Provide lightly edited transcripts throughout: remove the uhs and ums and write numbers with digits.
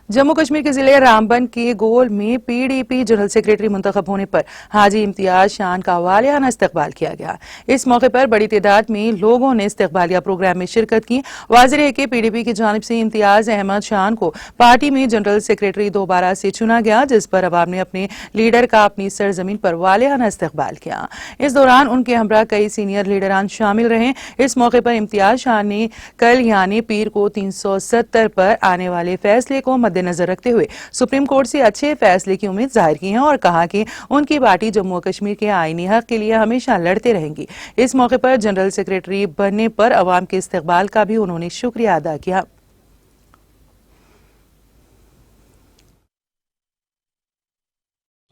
जम्मू कश्मीर के जिले रामबन के गोल में पीडीपी जनरल सेक्रेटरी मुंतखब होने पर हाजी इम्तियाज शान का वालियाना इस्तकबाल किया गया। इस मौके पर बड़ी तादाद में लोगों ने इस्तकबालिया प्रोग्राम में शिरकत की। वाज़ेह है कि पीडीपी की जानिब से इम्तियाज अहमद शान को पार्टी में जनरल सेक्रेटरी दोबारा से चुना गया, जिस पर अवाम ने अपने लीडर का अपनी सरजमीन पर वालियाना इस्तकबाल किया। इस दौरान उनके हमरा कई सीनियर लीडरान शामिल रहे। इस मौके पर इम्तियाज शान ने कल यानी पीर को 370 पर आने वाले फैसले को मद्देनजर रखते हुए सुप्रीम कोर्ट से अच्छे फैसले की उम्मीद जाहिर की है और कहा कि उनकी पार्टी जम्मू कश्मीर के आईनी हक के लिए हमेशा लड़ते रहेंगी। इस मौके पर जनरल सेक्रेटरी बनने पर अवाम के इस्तकबाल का भी उन्होंने शुक्रिया अदा किया।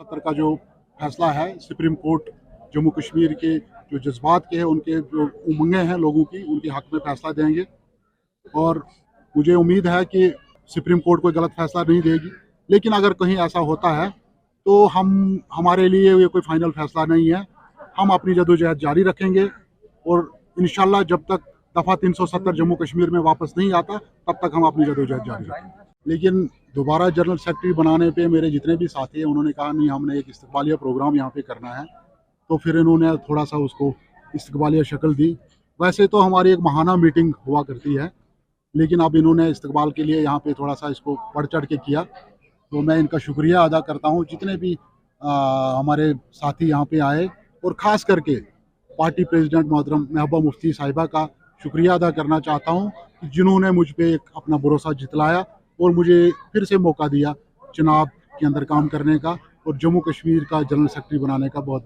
सत्तर का जो फैसला है सुप्रीम कोर्ट जम्मू कश्मीर के जो जज्बात के हैं, उनके जो उमंगें हैं लोगों की, उनके हक में फैसला देंगे और मुझे उम्मीद है कि सुप्रीम कोर्ट कोई गलत फैसला नहीं देगी। लेकिन अगर कहीं ऐसा होता है तो हमारे लिए ये कोई फाइनल फैसला नहीं है। हम अपनी जदोजहद जारी रखेंगे और इंशाल्लाह जब तक दफ़ा 370 जम्मू कश्मीर में वापस नहीं आता तब तक हम अपनी जदोजहद जारी रखेंगे। लेकिन दोबारा जनरल सेक्रेटरी बनाने पे मेरे जितने भी साथी हैं उन्होंने कहा नहीं, हमने एक इस्तकबालिया प्रोग्राम यहाँ पे करना है, तो फिर इन्होंने थोड़ा सा उसको इस्तकबालिया शक्ल दी। वैसे तो हमारी एक माहाना मीटिंग हुआ करती है, लेकिन अब इन्होंने इस्तकबाल के लिए यहाँ पे थोड़ा सा इसको बढ़ चढ़ के किया, तो मैं इनका शुक्रिया अदा करता हूँ। जितने भी हमारे साथी यहाँ पे आए और ख़ास करके पार्टी प्रेसिडेंट मोहतरम महबूबा मुफ्ती साहिबा का शुक्रिया अदा करना चाहता हूँ, जिन्होंने मुझ पे एक अपना भरोसा जितलाया और मुझे फिर से मौका दिया चुनाव के अंदर काम करने का और जम्मू कश्मीर का जनरल सेक्रेटरी बनाने का। बहुत